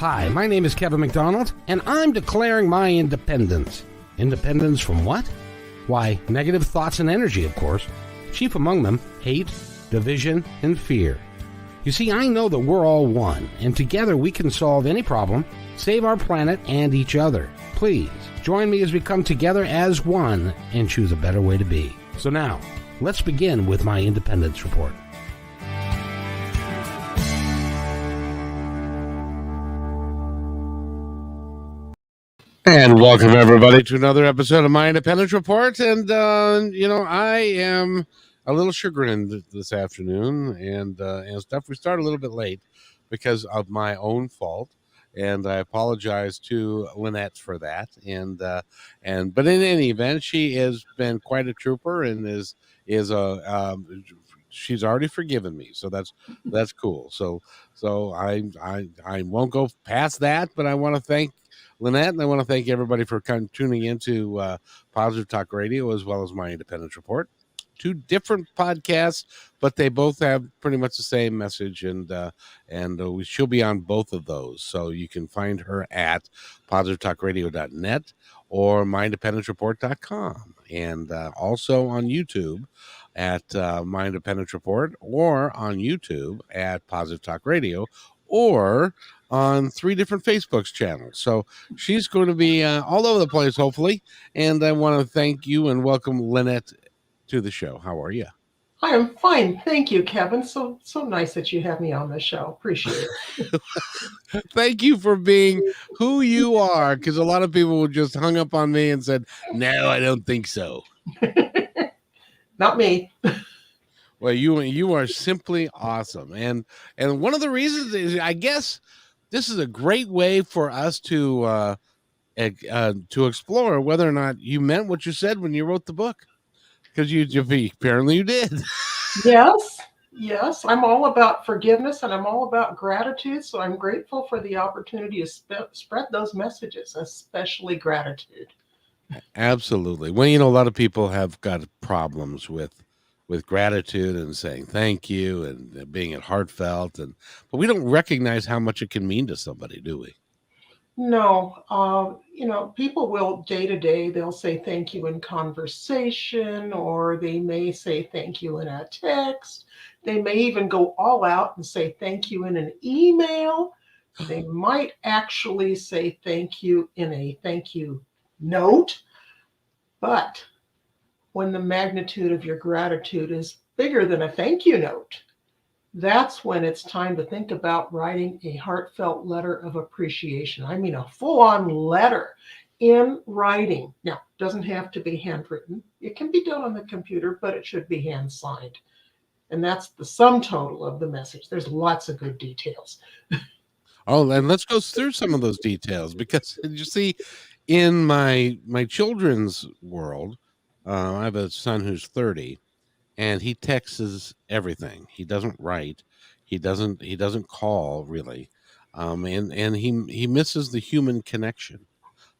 Hi, my name is Kevin McDonald, and I'm declaring my independence. Independence from what? Why, negative thoughts and energy, of course. Chief among them, hate, division, and fear. You see, I know that we're all one, and together we can solve any problem, save our planet and each other. Please, join me as we come together as one and choose a better way to be. So now, let's begin with my independence report. And welcome, everybody, to another episode of my Independence Report. And, I am a little chagrined this afternoon and stuff. We started a little bit late because of my own fault. And I apologize to Lynette for that. But in any event, she has been quite a trooper and she's already forgiven me. So that's cool. So I won't go past that, but I want to thank Lynette, and I want to thank everybody for tuning into Positive Talk Radio as well as my Independence Report. Two different podcasts, but they both have pretty much the same message, and she'll be on both of those. So you can find her at positivetalkradio.net or myindependencereport.com, and also on YouTube at My Independence Report, or on YouTube at Positive Talk Radio, or on 3 different Facebook channels. So she's going to be all over the place, hopefully. And I want to thank you and welcome Lynette to the show. How are you? I am fine. Thank you, Kevin. So nice that you have me on the show. Appreciate it. Thank you for being who you are, because a lot of people just hung up on me and said, no, I don't think so. Not me. Well, you are simply awesome. And one of the reasons is, I guess, this is a great way for us to explore whether or not you meant what you said when you wrote the book, because apparently you did. Yes. I'm all about forgiveness and I'm all about gratitude. So I'm grateful for the opportunity to spread those messages, especially gratitude. Absolutely. Well, a lot of people have got problems with gratitude and saying thank you and being at heartfelt, but we don't recognize how much it can mean to somebody, do we? No. People will day to day, they'll say thank you in conversation, or they may say thank you in a text. They may even go all out and say thank you in an email. They might actually say thank you in a thank you note. But when the magnitude of your gratitude is bigger than a thank you note, that's when it's time to think about writing a heartfelt letter of appreciation. I mean, a full-on letter in writing. Now, it doesn't have to be handwritten. It can be done on the computer, but it should be hand-signed. And that's the sum total of the message. There's lots of good details. Oh, and let's go through some of those details, because you see, in my children's world, I have a son who's 30, and he texts everything. He doesn't write. He doesn't call, really, and he misses the human connection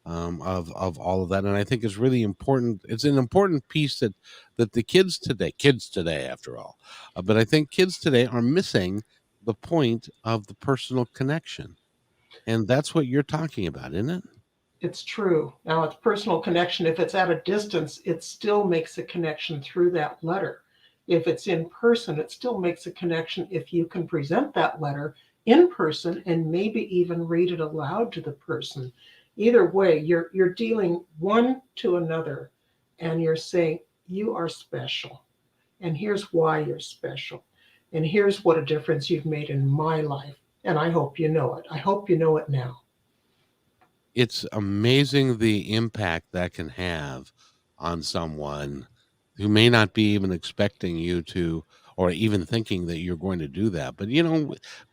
of all of that. And I think it's really important. It's an important piece that the kids today, after all, but I think kids today are missing the point of the personal connection, and that's what you're talking about, isn't it? It's true. Now, it's personal connection. If it's at a distance, it still makes a connection through that letter. If it's in person, it still makes a connection if you can present that letter in person and maybe even read it aloud to the person. Either way, you're dealing one to another, and you're saying, you are special, and here's why you're special, and here's what a difference you've made in my life, and I hope you know it. I hope you know it now. It's amazing the impact that can have on someone who may not be even expecting you to, or even thinking that you're going to do that. But,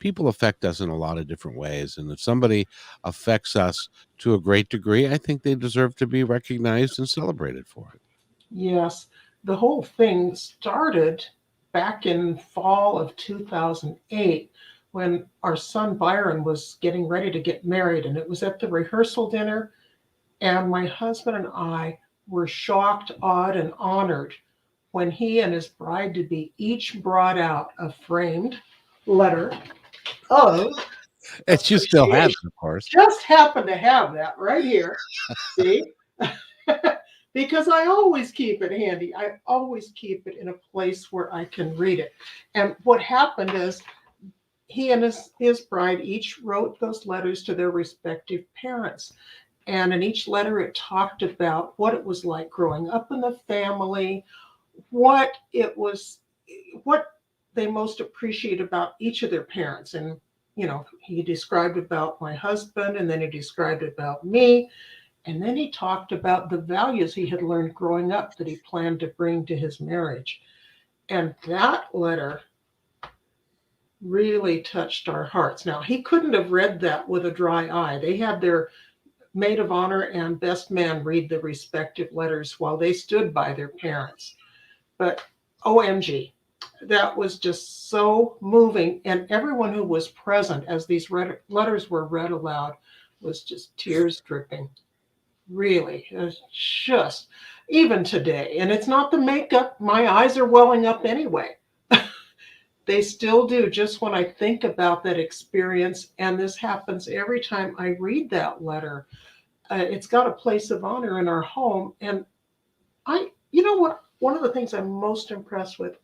people affect us in a lot of different ways. And if somebody affects us to a great degree, I think they deserve to be recognized and celebrated for it. Yes. The whole thing started back in fall of 2008, when our son Byron was getting ready to get married, and it was at the rehearsal dinner. And my husband and I were shocked, awed, and honored when he and his bride-to-be each brought out a framed letter of And you still have it, of course. Just happen to have that right here. See? Because I always keep it handy. I always keep it in a place where I can read it. And what happened is he and his bride each wrote those letters to their respective parents. And in each letter, it talked about what it was like growing up in the family, what it was, what they most appreciate about each of their parents. And, he described about my husband, and then he described about me. And then he talked about the values he had learned growing up that he planned to bring to his marriage. And that letter really touched our hearts. Now, he couldn't have read that with a dry eye. They had their maid of honor and best man read the respective letters while they stood by their parents. But OMG, that was just so moving. And everyone who was present as these letters were read aloud was just tears dripping. Really, it's just even today. And it's not the makeup, my eyes are welling up anyway. They still do, just when I think about that experience. And this happens every time I read that letter. It's got a place of honor in our home. And you know what? One of the things I'm most impressed with,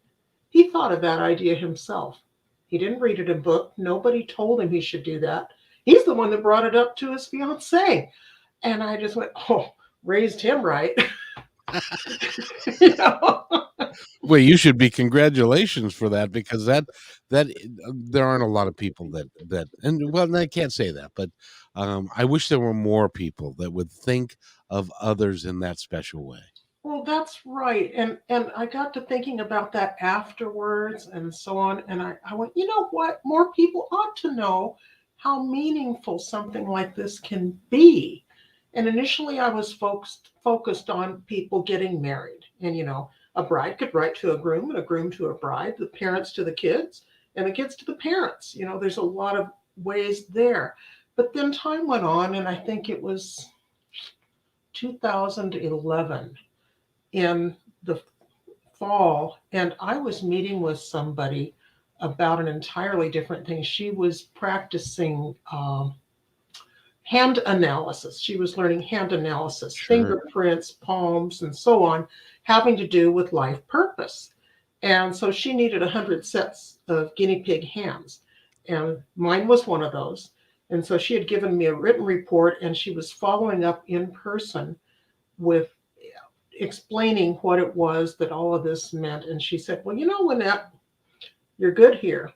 he thought of that idea himself. He didn't read it in a book. Nobody told him he should do that. He's the one that brought it up to his fiance. And I just went, oh, raised him right. you know? Well, you should be congratulations for that, because that there aren't a lot of people that and well, I can't say that, but I wish there were more people that would think of others in that special way. Well, that's right. And I got to thinking about that afterwards and so on. And I went, you know what? More people ought to know how meaningful something like this can be. And initially I was focused on people getting married. And, a bride could write to a groom and a groom to a bride, the parents to the kids, and the kids to the parents. There's a lot of ways there. But then time went on, and I think it was 2011 in the fall, and I was meeting with somebody about an entirely different thing. She was practicing hand analysis. She was learning hand analysis, Sure. fingerprints, palms, and so on, having to do with life purpose. And so she needed 100 sets of guinea pig hands. And mine was one of those. And so she had given me a written report, and she was following up in person with explaining what it was that all of this meant. And she said, well, Lynette, you're good here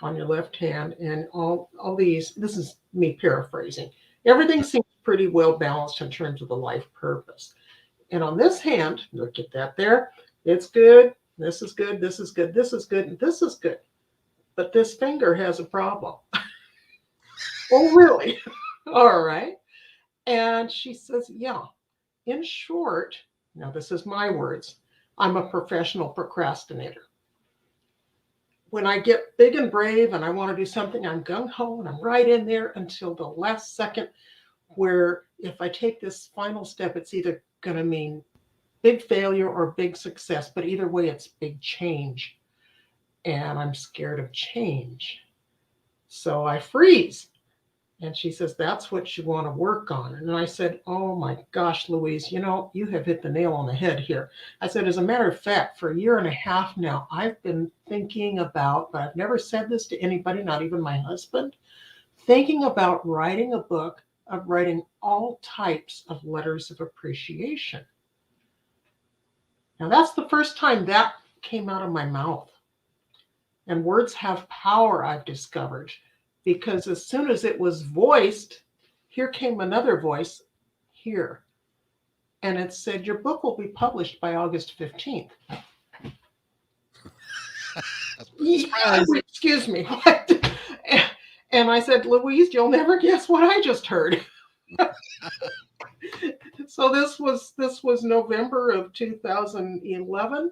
on your left hand, and all these, this is me paraphrasing, everything seems pretty well balanced in terms of the life purpose. And on this hand, look at that there, it's good, this is good, this is good, this is good, and this is good. But this finger has a problem. Oh, really? All right. And she says, yeah, in short, now this is my words, I'm a professional procrastinator. When I get big and brave and I want to do something, I'm gung-ho and I'm right in there until the last second, where if I take this final step, it's either going to mean big failure or big success, but either way, it's big change. And I'm scared of change. So I freeze. And she says, that's what you want to work on. And I said, oh my gosh, Louise, you have hit the nail on the head here. I said, as a matter of fact, for a year and a half now, I've been thinking about, but I've never said this to anybody, not even my husband, thinking about writing a book of writing all types of letters of appreciation. Now, that's the first time that came out of my mouth. And words have power, I've discovered. Because as soon as it was voiced, here came another voice here. And it said, your book will be published by August 15th. Excuse me. And I said, Louise, you'll never guess what I just heard. So this was November of 2011.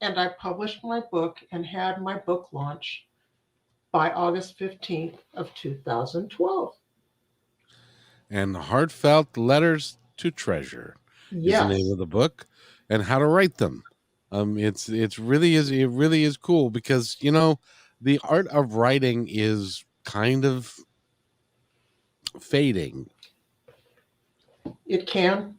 And I published my book and had my book launch by August 15th of 2012. And Heartfelt Letters to Treasure is the name of the book, and how to write them. It really is cool, because the art of writing is kind of fading. It can.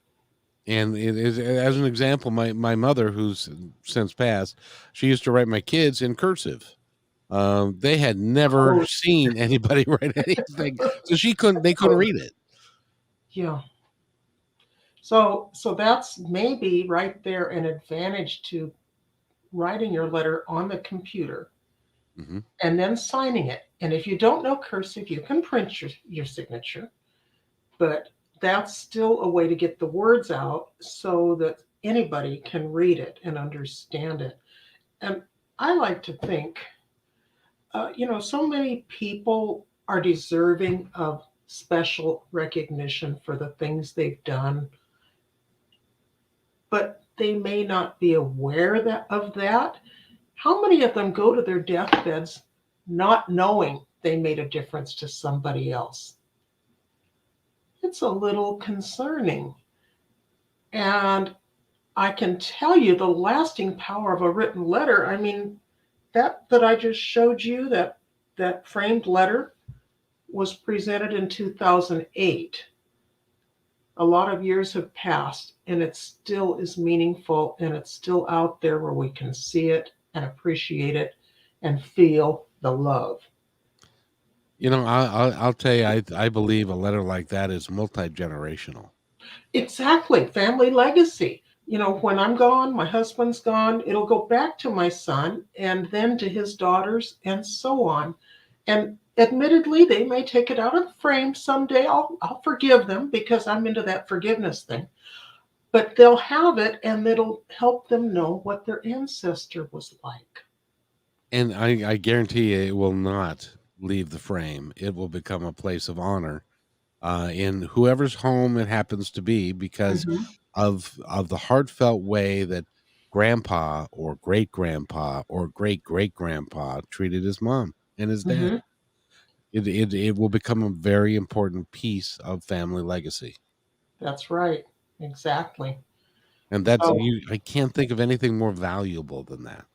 And it is, as an example, my mother, who's since passed, she used to write my kids in cursive. They had never Oh, seen anybody write anything, so they couldn't oh, read it. yeah. So that's maybe right there an advantage to writing your letter on the computer Hmm. and then signing it. And if you don't know cursive, you can print your signature, but that's still a way to get the words out so that anybody can read it and understand it. And I like to think, so many people are deserving of special recognition for the things they've done, but they may not be aware of that. How many of them go to their deathbeds not knowing they made a difference to somebody else? It's a little concerning. And I can tell you the lasting power of a written letter. I mean, that I just showed you, that framed letter was presented in 2008. A lot of years have passed and it still is meaningful and it's still out there where we can see it and appreciate it and feel the love. I'll tell you, I believe a letter like that is multi-generational. Exactly. Family legacy. When I'm gone, my husband's gone, it'll go back to my son and then to his daughters and so on. And admittedly, they may take it out of the frame someday. I'll forgive them because I'm into that forgiveness thing. But they'll have it and it'll help them know what their ancestor was like. And I guarantee you it will not leave the frame. It will become a place of honor in whoever's home it happens to be, because Hmm. of the heartfelt way that grandpa or great grandpa or great great grandpa treated his mom and his dad. Hmm. It will become a very important piece of family legacy. That's right. Exactly. And that's So you I can't think of anything more valuable than that.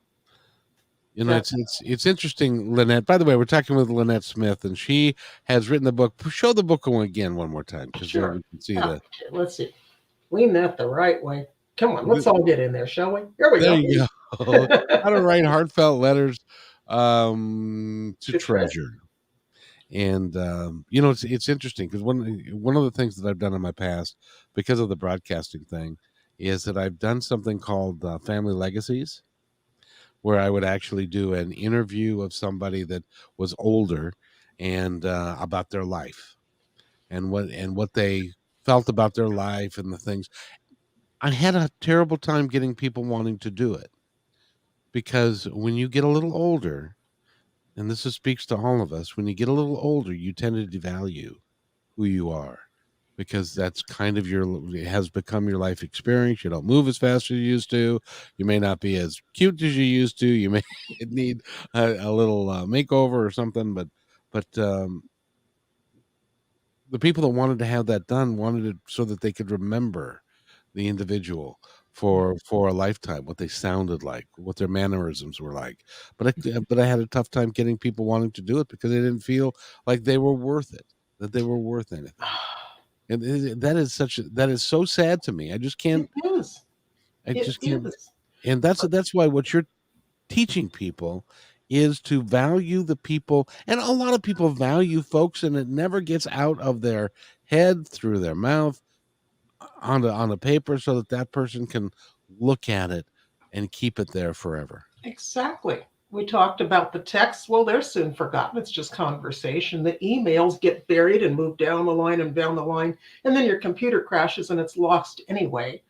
that It's interesting, Lynette. By the way, we're talking with Lynette Smith, and she has written the book. Show the book again one more time, because then sure. we can see Yeah. the. Let's see. Lean that the right way. Come on, let's all get in there, shall we? Here we There go. you go. How to write heartfelt letters to To treasure. treasure. And it's interesting because one of the things that I've done in my past, because of the broadcasting thing, is that I've done something called Family Legacies, where I would actually do an interview of somebody that was older and about their life and what they felt about their life and the things. I had a terrible time getting people wanting to do it, because when you get a little older, and speaks to all of us, when you get a little older, you tend to devalue who you are, because that's kind of it has become your life experience. You don't move as fast as you used to. You may not be as cute as you used to. You may need a little makeover or something, but the people that wanted to have that done wanted it so that they could remember the individual for a lifetime, what they sounded like, what their mannerisms were like. But I had a tough time getting people wanting to do it because they didn't feel like they were worth it, that they were worth anything. And that is so sad to me. It is. I It just can't. is. And that's why what you're teaching people is to value the people. And a lot of people value folks, and it never gets out of their head through their mouth on the paper, so that that person can look at it and keep it there forever. Exactly. We talked about the texts. Well, they're soon forgotten. It's just conversation. The emails get buried and move down the line and down the line, and then your computer crashes and it's lost anyway.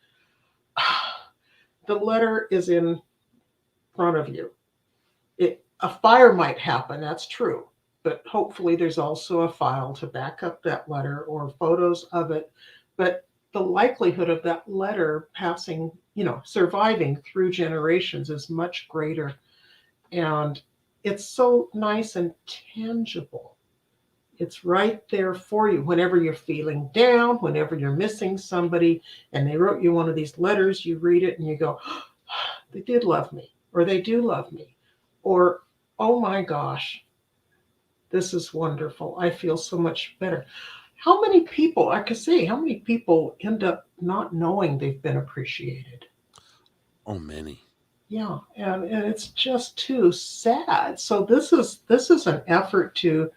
The letter is in front of you. A fire might happen, that's true, but hopefully there's also a file to back up that letter or photos of it. But the likelihood of that letter passing, surviving through generations is much greater. And it's so nice and tangible. It's right there for you whenever you're feeling down, whenever you're missing somebody, and they wrote you one of these letters, you read it and you go, oh, they did love me, or they do love me, or oh my gosh, This is wonderful. I feel so much better. How many people, I could say, how many people end up not knowing they've been appreciated? Oh, many. Yeah, and it's just too sad. So this is an effort to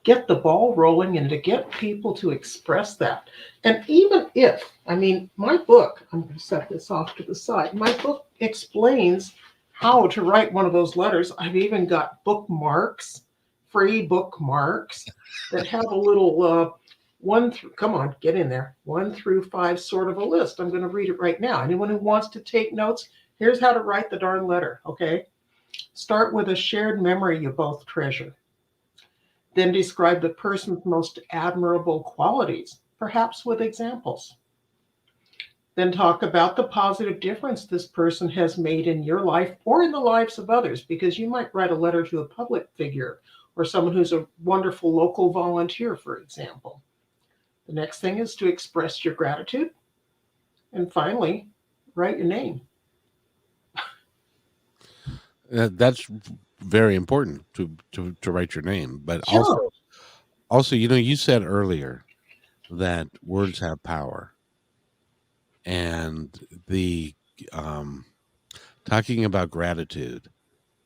get the ball rolling and to get people to express that. And even if, I mean, my book, I'm going to set this off to the side. My book explains how to write one of those letters. I've even got bookmarks, free bookmarks that have a little one through, come on, get in there, 1 through 5 sort of a list. I'm going to read it right now. Anyone who wants to take notes, here's how to write the darn letter, okay? Start with a shared memory you both treasure. Then describe the person's most admirable qualities, perhaps with examples. Then talk about the positive difference this person has made in your life or in the lives of others, because you might write a letter to a public figure or someone who's a wonderful local volunteer, for example. The next thing is to express your gratitude. And finally, write your name. That's very important to write your name, but Yeah. also, you said earlier that words have power, and the um, talking about gratitude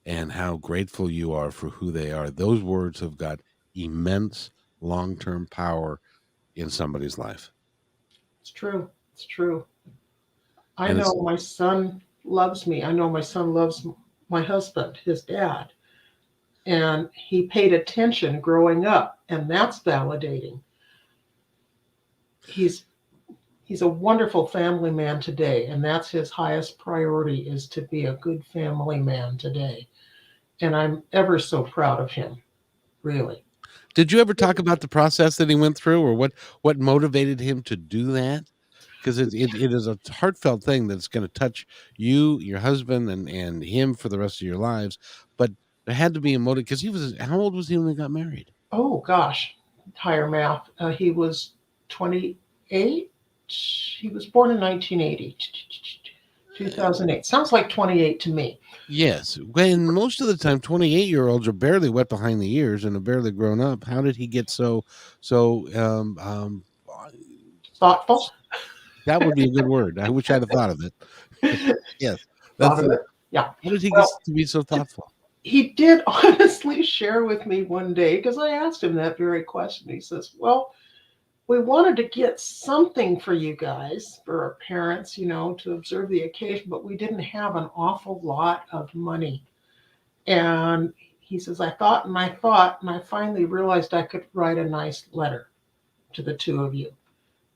and how grateful you are for who they are. Those words have got immense long-term power in somebody's life, It's true. It's true. I and it's know my son loves me. I know my son loves my husband, his dad, and he paid attention growing up, and that's validating. He's he's a wonderful family man today, and that's his highest priority, is to be a good family man today. And I'm ever so proud of him, really. Did you ever talk about the process that he went through, or what motivated him to do that? Because it is a heartfelt thing that's going to touch you, your husband, and him for the rest of your lives. But there had to be a motive, because he was, how old was he when he got married? Oh gosh, higher math. He was 28. He was born in 1980, 2008. Sounds like 28 to me. Yes, when most of the time 28-year-olds are barely wet behind the ears and are barely grown up. How did he get so Thoughtful. that would be a good word. I wish I'd have thought of it. Yes, Thought that's of it. Yeah. how did he get Well, to be so thoughtful? he did honestly share with me one day, because I asked him that very question. He says, "Well, we wanted to get something for you guys, for our parents, to observe the occasion, but we didn't have an awful lot of money." And he says, and I finally realized I could write a nice letter to the two of you.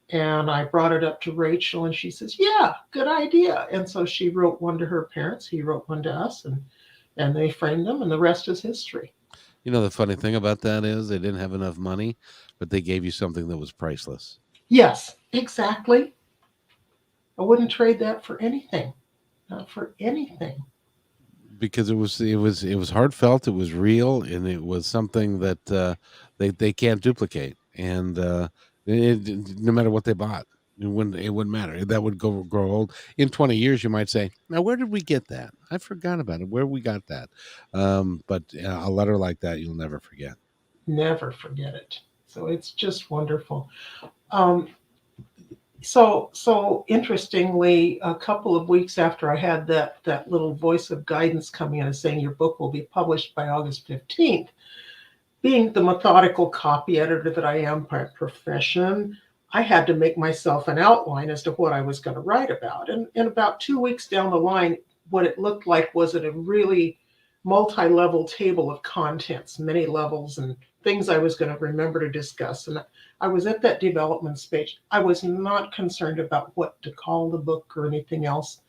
And I brought it up to Rachel, and she says, "Yeah, good idea." And so she wrote one to her parents, he wrote one to us, and they framed them, and the rest is history. The funny thing about that is they didn't have enough money, but they gave you something that was priceless. Yes, exactly. I wouldn't trade that for anything. Not for anything. Because it was heartfelt, it was real, and it was something that they can't duplicate. And no matter what they bought, it wouldn't matter. That would grow old. In 20 years, you might say, "Now, where did we get that? I forgot about it. Where we got that?" But a letter like that, you'll never forget. Never forget it. So it's just wonderful. Um, so interestingly, a couple of weeks after I had that little voice of guidance coming in and saying your book will be published by August 15th, being the methodical copy editor that I am by profession, I had to make myself an outline as to what I was going to write about. And about 2 weeks down the line, what it looked like was a really multi-level table of contents, many levels, and things I was going to remember to discuss. And I was at that development stage. I was not concerned about what to call the book or anything else.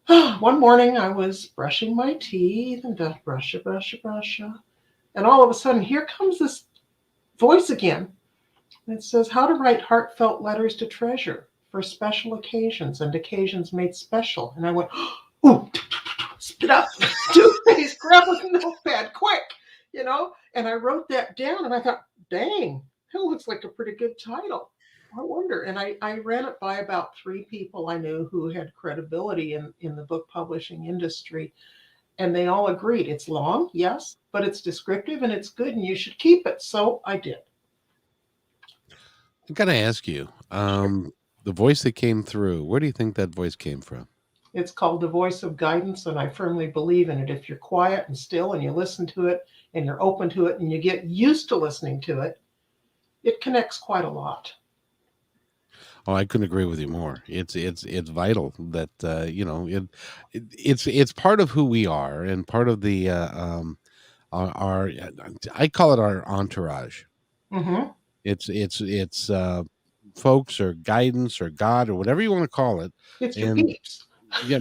One morning I was brushing my teeth and brush. And all of a sudden, here comes this voice again. And it says, "How to write heartfelt letters to treasure for special occasions and occasions made special." And I went, "Ooh, spit up, toothpaste, grab a notepad, quick, And I wrote that down, and I thought, dang, that looks like a pretty good title. I wonder. And I ran it by about 3 people I knew who had credibility in the book publishing industry. And they all agreed it's long, yes, but it's descriptive and it's good and you should keep it. So I did. I gotta ask you, Sure. the voice that came through, where do you think that voice came from? It's called the voice of guidance, and I firmly believe in it. If you're quiet and still and you listen to it and you're open to it and you get used to listening to it, it connects quite a lot. Oh, I couldn't agree with you more. It's vital that it's part of who we are and part of the our I call it our entourage. Mm-hmm. It's folks or guidance or God or whatever you want to call it, It's your and peeps. yeah,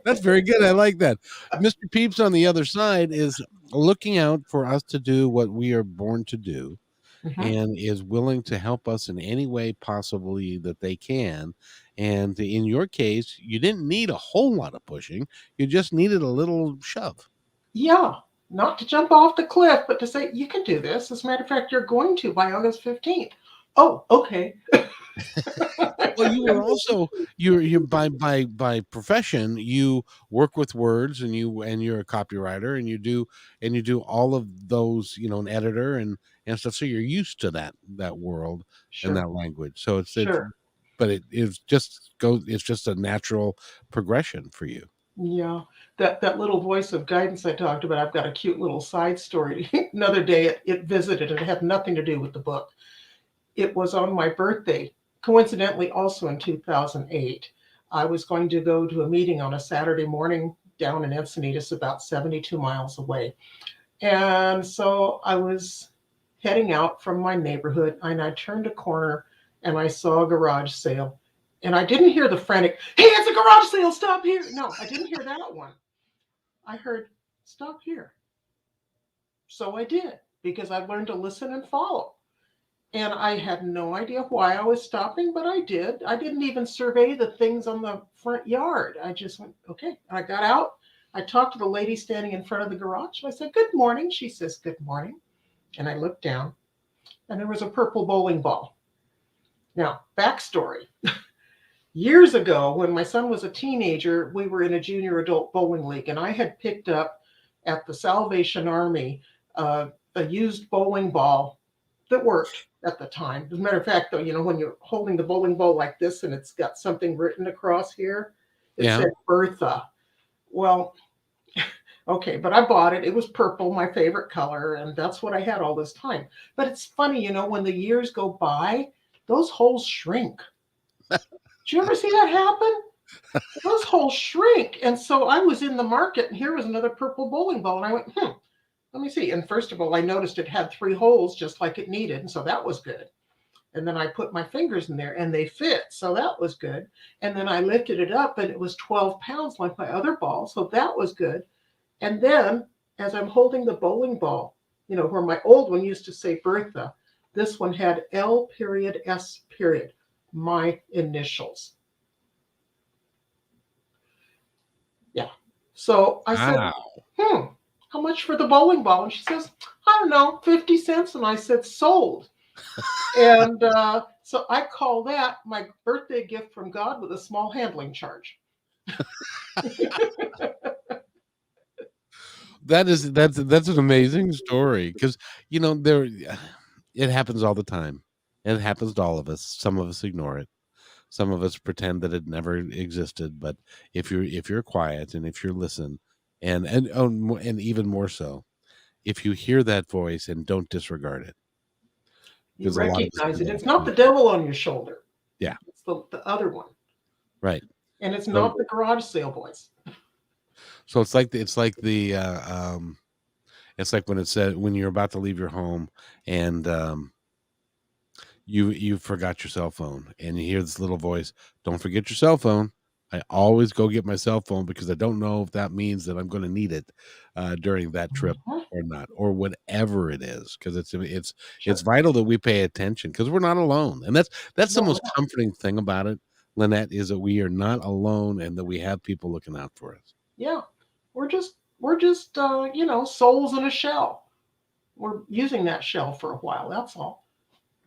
that's very good. I like that. Mr. Peeps on the other side is looking out for us to do what we are born to do Mm-hmm. and is willing to help us in any way possibly that they can. And in your case, you didn't need a whole lot of pushing. You just needed a little shove. Yeah, not to jump off the cliff, but to say, you can do this. As a matter of fact, you're going to by August 15th. Oh, okay. Well, you were also you by profession, you work with words and you're a copywriter and you do all of those, an editor and stuff. So you're used to that world and Sure, that language. So it's sure. but it's just a natural progression for you. Yeah, that little voice of guidance I talked about, I've got a cute little side story. Another day it visited, and it had nothing to do with the book. It was on my birthday, coincidentally, also in 2008. I was going to go to a meeting on a Saturday morning down in Encinitas, about 72 miles away. And so I was heading out from my neighborhood, and I turned a corner and I saw a garage sale. And I didn't hear the frantic, hey, it's a garage sale, stop here. No, I didn't hear that one. I heard, stop here. So I did, because I learned to listen and follow. And I had no idea why I was stopping, but I did. I didn't even survey the things on the front yard. I just went, okay. And I got out. I talked to the lady standing in front of the garage. I said, good morning. She says, good morning. And I looked down, and there was a purple bowling ball. Now, backstory. Years ago, when my son was a teenager, we were in a junior adult bowling league, and I had picked up at the Salvation Army a used bowling ball that worked at the time. As a matter of fact, though, when you're holding the bowling ball like this and it's got something written across here, it Yeah. said Bertha. Well, okay, but I bought it. It was purple, my favorite color, and that's what I had all this time. But it's funny, when the years go by, those holes shrink. Did you ever see that happen? Those holes shrink. And so I was in the market, and here was another purple bowling ball. And I went, let me see. And first of all, I noticed it had 3 holes just like it needed. And so that was good. And then I put my fingers in there and they fit. So that was good. And then I lifted it up and it was 12 pounds like my other ball. So that was good. And then as I'm holding the bowling ball, where my old one used to say Bertha, this one had L period S period, my initials. Yeah. So I said, Wow. how much for the bowling ball? And she says, I don't know, 50 cents. And I said, sold. And so I call that my birthday gift from God with a small handling charge. That's an amazing story because there it happens all the time. It happens to all of us. Some of us ignore it. Some of us pretend that it never existed. But if you're quiet and if you're listen, and even more so, if you hear that voice and don't disregard it, You because a lot of us recognize do it. that. It's not Yeah. the devil on your shoulder. Yeah. It's the other one. Right. And it's So not the garage sale boys. so it's like when it said when you're about to leave your home and you forgot your cell phone and you hear this little voice, don't forget your cell phone. I always go get my cell phone because I don't know if that means that I'm going to need it during that trip Mhm. or not, or whatever it is, because it's Sure. vital that we pay attention because we're not alone, and that's the No, most we're not. comforting thing about it, Lynette, is that we are not alone and that we have people looking out for us. Yeah. We're just souls in a shell. We're using that shell for a while. That's all.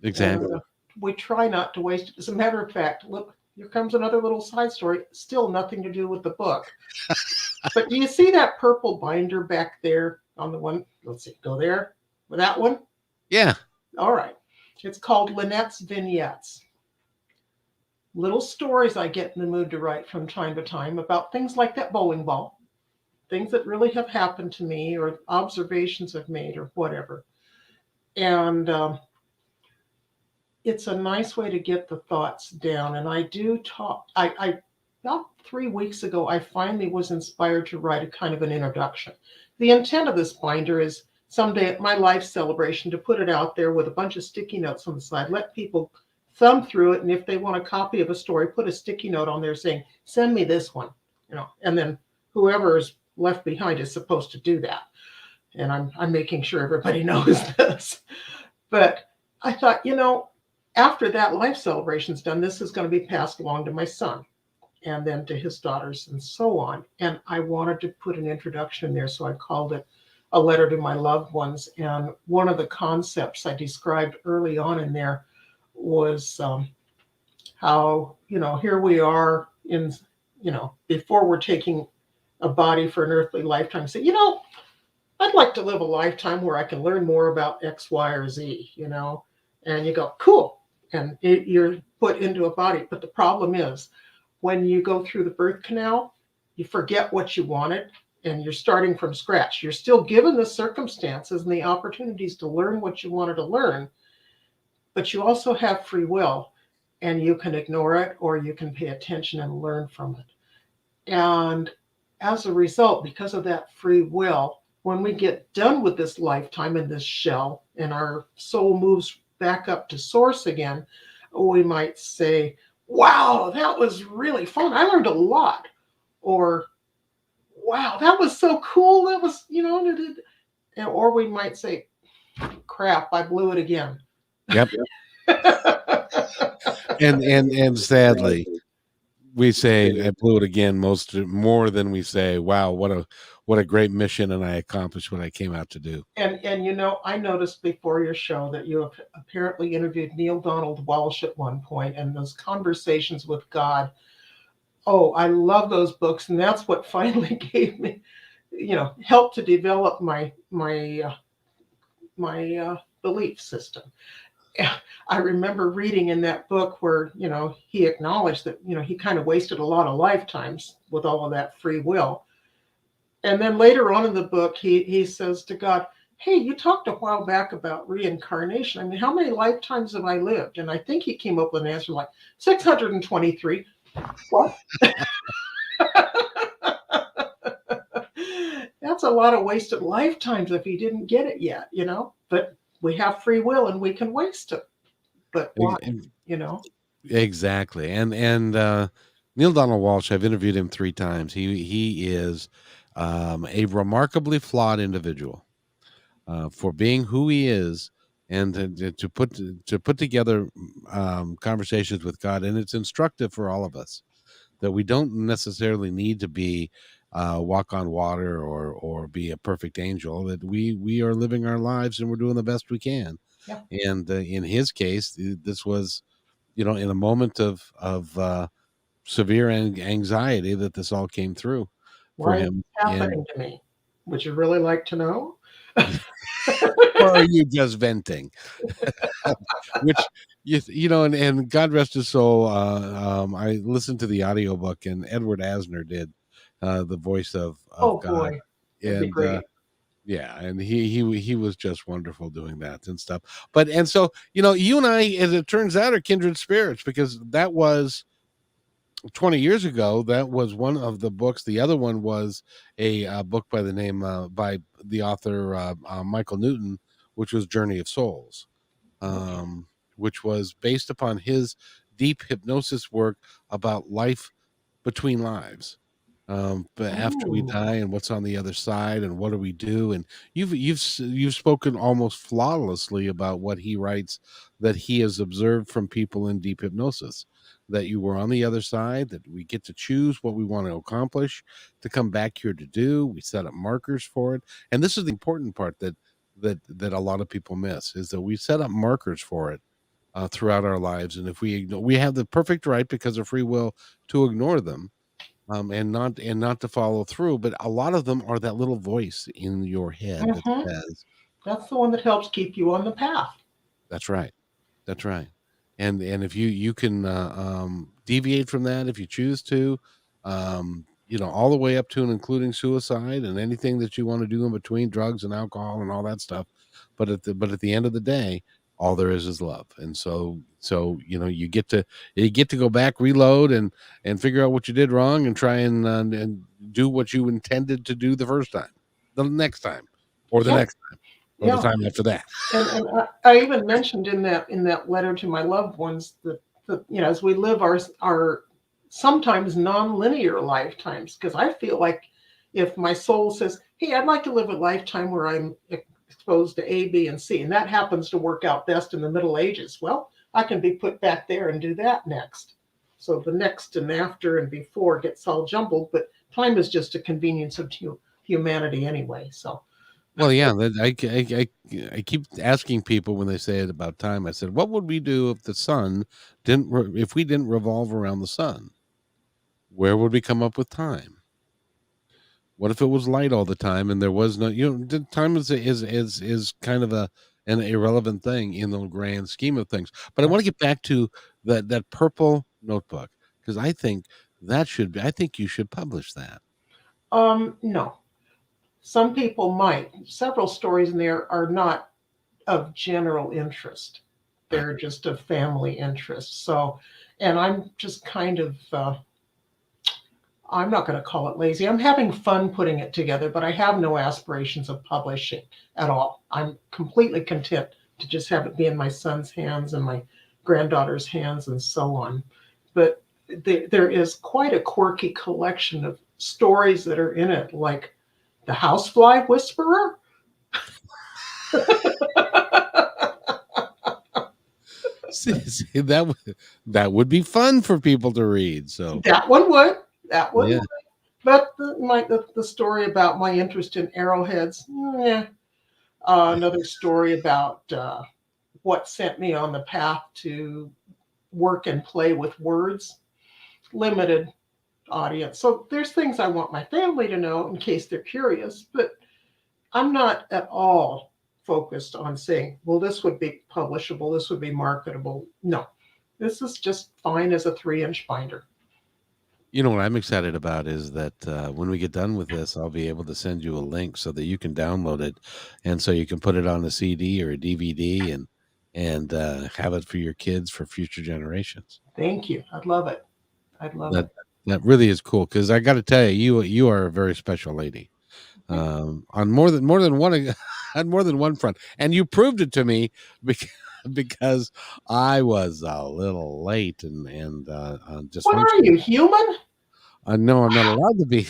And Exactly. we try not to waste it. As a matter of fact, look, here comes another little side story, still nothing to do with the book. But do you see that purple binder back there on the one? Let's see, go there with that one. Yeah. All right. It's called Lynette's Vignettes. Little stories I get in the mood to write from time to time about things like that bowling ball, things that really have happened to me or observations I've made or whatever. And it's a nice way to get the thoughts down. And I do talk, I about 3 weeks ago, I finally was inspired to write a kind of an introduction. The intent of this binder is someday at my life celebration to put it out there with a bunch of sticky notes on the side, let people thumb through it. And if they want a copy of a story, put a sticky note on there saying, send me this one, and then whoever is left behind is supposed to do that. And I'm making sure everybody knows this. But I thought, after that life celebration's done, this is going to be passed along to my son and then to his daughters and so on. And I wanted to put an introduction in there, so I called it A Letter to My Loved Ones. And one of the concepts I described early on in there was how, here we are in, before we're taking a body for an earthly lifetime, say, I'd like to live a lifetime where I can learn more about X, Y, or Z, and you go, cool. And you're put into a body. But the problem is when you go through the birth canal, you forget what you wanted and you're starting from scratch. You're still given the circumstances and the opportunities to learn what you wanted to learn, but you also have free will and you can ignore it or you can pay attention and learn from it. And as a result, because of that free will, when we get done with this lifetime in this shell and our soul moves back up to source again, we might say, wow, that was really fun. I learned a lot. Or, wow, that was so cool. That was, or we might say, crap, I blew it again. Yep. And sadly, we say I blew it again more than we say, wow, what a great mission, and I accomplished what I came out to do. And I noticed before your show that you have apparently interviewed Neil Donald Walsh at one point, and those conversations with God. Oh, I love those books, and that's what finally gave me, helped to develop my belief system. I remember reading in that book where, he acknowledged that, he kind of wasted a lot of lifetimes with all of that free will. And then later on in the book, he says to God, hey, you talked a while back about reincarnation. I mean, how many lifetimes have I lived? And I think he came up with an answer like 623. What? That's a lot of wasted lifetimes if he didn't get it yet, But we have free will and we can waste it. But why? Exactly. And Neil Donald Walsh, I've interviewed him 3 times. He is a remarkably flawed individual for being who he is, and to put together conversations with God. And it's instructive for all of us that we don't necessarily need to be walk on water or be a perfect angel, that we are living our lives and we're doing the best we can. Yeah. And in his case, this was, in a moment of severe anxiety that this all came through for Why is him. it happening to me? Would you really like to know? Or are you just venting? Which, and God rest his soul, I listened to the audiobook, and Edward Asner did the voice of Oh God. boy, that'd be And great. yeah, and he was just wonderful doing that and stuff. But and so, you and I, as it turns out, are kindred spirits, because that was 20 years ago. That was one of the books. The other one was a book by the name by the author Michael Newton, which was Journey of Souls, which was based upon his deep hypnosis work about life between lives, but after we Oh, die, and what's on the other side, and what do we do. And you've spoken almost flawlessly about what he writes, that he has observed from people in deep hypnosis, that you were on the other side, that we get to choose what we want to accomplish, to come back here to do. We set up markers for it. And this is the important part that a lot of people miss, is that we set up markers for it throughout our lives, and if we have the perfect right because of free will to ignore them, and not to follow through. But a lot of them are that little voice in your head that Hmm. says, That's the one that helps keep you on the path. "That's right, that's right." And if you can deviate from that if you choose to, all the way up to and including suicide and anything that you want to do in between, drugs and alcohol and all that stuff. But at the end of the day, all there is love. And so you get to go back, reload, and figure out what you did wrong, and try and do what you intended to do the first time, the next time, or the Yeah, next time, or the yeah. time after that. And I even mentioned in that letter to my loved ones that as we live our sometimes non-linear lifetimes, because I feel like if my soul says, "Hey, I'd like to live a lifetime where I'm exposed to A, B, and C," and that happens to work out best in the Middle Ages, well, I can be put back there and do that next. So the next and after and before gets all jumbled, but time is just a convenience of humanity anyway. So Well, yeah, I keep asking people when they say it about time. I said, "What would we do if the sun if we didn't revolve around the sun? Where would we come up with time? What if it was light all the time and there was no, time is kind of an irrelevant thing in the grand scheme of things." But I want to get back to that purple notebook, because I think you should publish that. no. Some people might. Several stories in there are not of general interest. Uh, They're just of family interest. So, and I'm just kind of, I'm not going to call it lazy. I'm having fun putting it together, but I have no aspirations of publishing at all. I'm completely content to just have it be in my son's hands and my granddaughter's hands and so on. But there is quite a quirky collection of stories that are in it, like the housefly whisperer. see, that would be fun for people to read. So That one would. That one yeah. would. But the story about my interest in arrowheads, yeah. Another story about what sent me on the path to work and play with words, limited audience. So there's things I want my family to know in case they're curious, but I'm not at all focused on saying, well, this would be publishable, this would be marketable. No, this is just fine as a 3-inch binder. What I'm excited about is that when we get done with this, I'll be able to send you a link so that you can download it, and so you can put it on a CD or a DVD, and have it for your kids for future generations. Thank you. I'd love it. I'd love That it. that really is cool, because I got to tell you, you are a very special lady, on more than one on more than one front, and you proved it to me because because I was a little late and What are dysfunctional. you, human? No, I'm not allowed to be.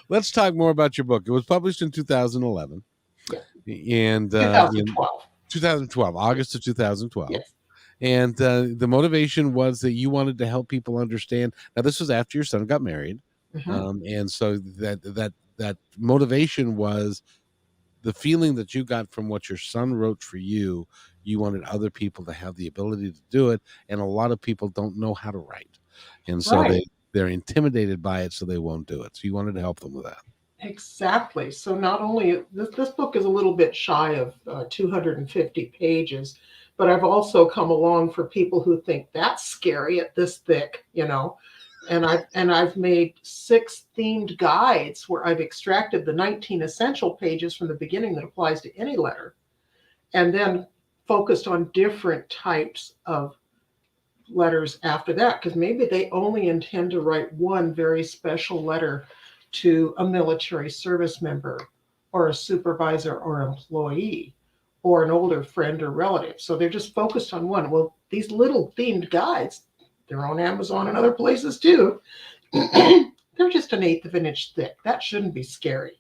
Let's talk more about your book. It was published in 2011, Yeah, and in 2012. 2012, August of 2012. Yes. And the motivation was that you wanted to help people understand. Now, this was after your son got married, Hmm. and so that motivation was the feeling that you got from what your son wrote for you. You wanted other people to have the ability to do it, and a lot of people don't know how to write, and so Right. they're intimidated by it, so they won't do it. So you wanted to help them with that. Exactly. So not only this book is a little bit shy of 250 pages, but I've also come along for people who think that's scary at this thick. And I've made 6 themed guides where I've extracted the 19 essential pages from the beginning that applies to any letter, and then focused on different types of letters after that, because maybe they only intend to write one very special letter to a military service member or a supervisor or employee or an older friend or relative. So they're just focused on one. Well, these little themed guides, they're on Amazon and other places too. They're just an eighth of an inch thick. That shouldn't be scary.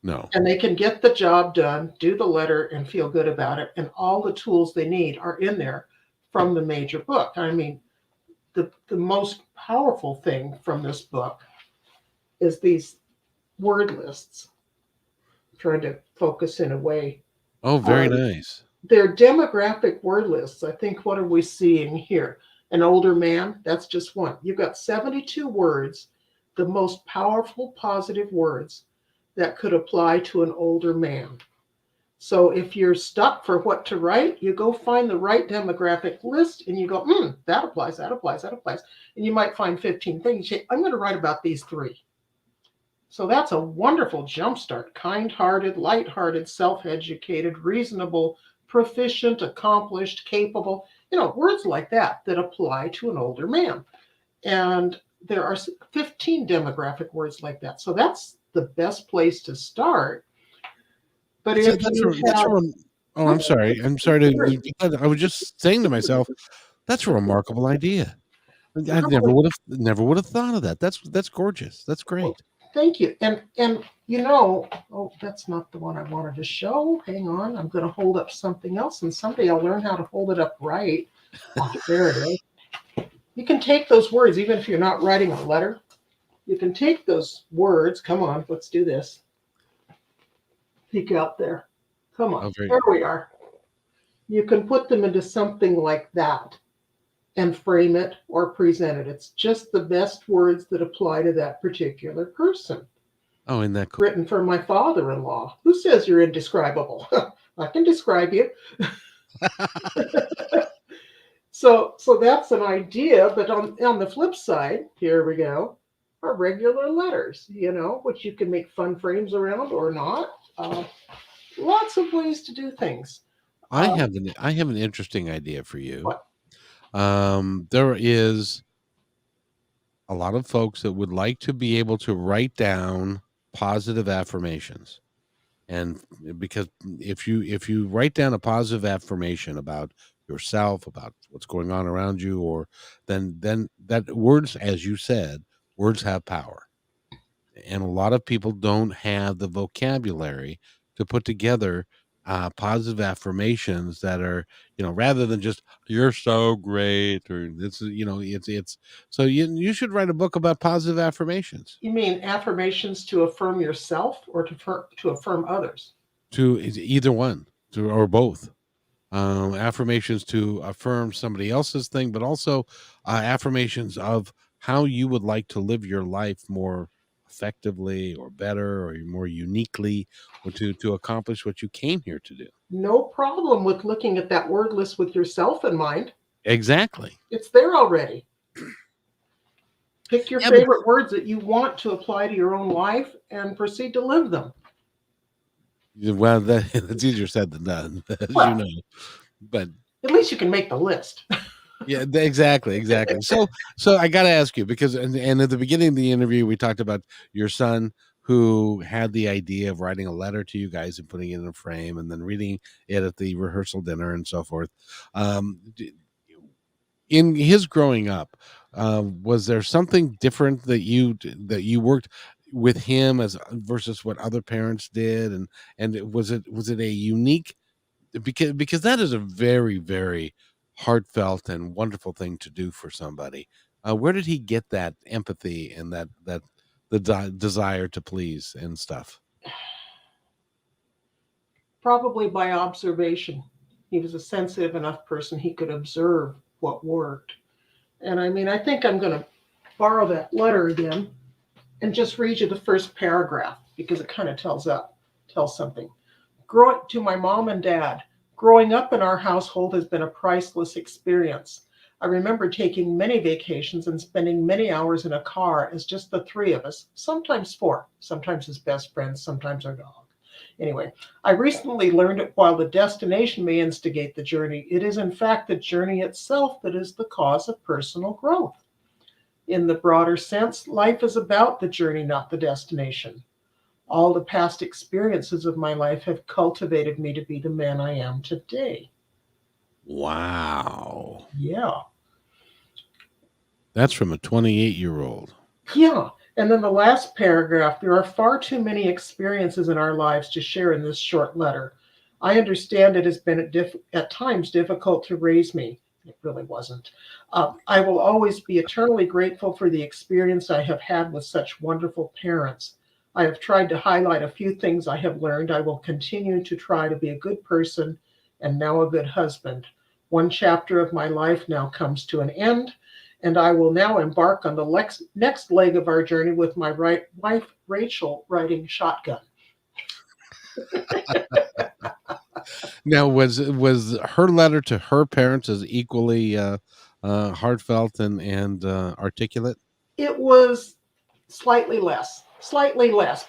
No. And they can get the job done, do the letter, and feel good about it. And all the tools they need are in there from the major book. I mean, the most powerful thing from this book is these word lists. I'm trying to focus in a way. Oh, very Um, nice. They're demographic word lists. I think, what are we seeing here? An older man, that's just one. You've got 72 words, the most powerful positive words that could apply to an older man. So if you're stuck for what to write, you go find the right demographic list and you go, that applies, that applies, that applies. And you might find 15 things. You say, I'm going to write about these three. So that's a wonderful jumpstart. Kind-hearted, light-hearted, self-educated, reasonable, proficient, accomplished, capable. Words like that that apply to an older man. And there are 15 demographic words like that. So that's the best place to start. But So if you that's have, oh, I'm sorry. I'm sorry to. I was just saying to myself, that's a remarkable idea. I never would have thought of that. That's gorgeous. That's great. thank you. And oh, that's not the one I wanted to show. Hang on, I'm going to hold up something else, and someday I'll learn how to hold it up right. There it is. You can take those words, even if you're not writing a letter. You can take those words. Come on, let's do this. Peek out there. Come on. There we are. You can put them into something like that and frame it or present it. It's just the best words that apply to that particular person. Oh, isn't that cool? Written for my father-in-law. Who says you're indescribable? I can describe you. So that's an idea, but on the flip side, here we go, are regular letters, which you can make fun frames around or not. Lots of ways to do things. I have an interesting idea for you. What? There is a lot of folks that would like to be able to write down positive affirmations. And because if you write down a positive affirmation about yourself, about what's going on around you, or then that words, as you said, words have power. And a lot of people don't have the vocabulary to put together positive affirmations that are, rather than just "you're so great" or "this is," it's so you should write a book about positive affirmations. You mean affirmations to affirm yourself or to affirm others? To either one, or both. Affirmations to affirm somebody else's thing, but also affirmations of how you would like to live your life more effectively or better or more uniquely, or to accomplish what you came here to do. No problem with looking at that word list with yourself in mind. Exactly. It's there already. Pick your Yeah, favorite words that you want to apply to your own life and proceed to live them. well, that's easier said than done, as Well, you know. But at least you can make the list. yeah, exactly. So I got to ask you, because and at the beginning of the interview we talked about your son who had the idea of writing a letter to you guys and putting it in a frame and then reading it at the rehearsal dinner and so forth. In his growing up, was there something different that you worked with him as versus what other parents did, and was it a unique, because that is a very, very heartfelt and wonderful thing to do for somebody. Where did he get that empathy and the desire to please and stuff? Probably by observation. He was a sensitive enough person, he could observe what worked. And I think I'm going to borrow that letter again and just read you the first paragraph because it kind of tells something. To my mom and dad, growing up in our household has been a priceless experience. I remember taking many vacations and spending many hours in a car as just the three of us, sometimes four, sometimes as best friends, sometimes our dog. Anyway, I recently learned that while the destination may instigate the journey, it is in fact the journey itself that is the cause of personal growth. In the broader sense, life is about the journey, not the destination. All the past experiences of my life have cultivated me to be the man I am today. Wow. Yeah. That's from a 28-year-old. Yeah. And then the last paragraph, there are far too many experiences in our lives to share in this short letter. I understand it has been at times difficult to raise me. It really wasn't. I will always be eternally grateful for the experience I have had with such wonderful parents. I have tried to highlight a few things I have learned. I will continue to try to be a good person and now a good husband. One chapter of my life now comes to an end, and I will now embark on the next leg of our journey with my wife, Rachel, riding shotgun. Now, was her letter to her parents as equally heartfelt and articulate? It was slightly less,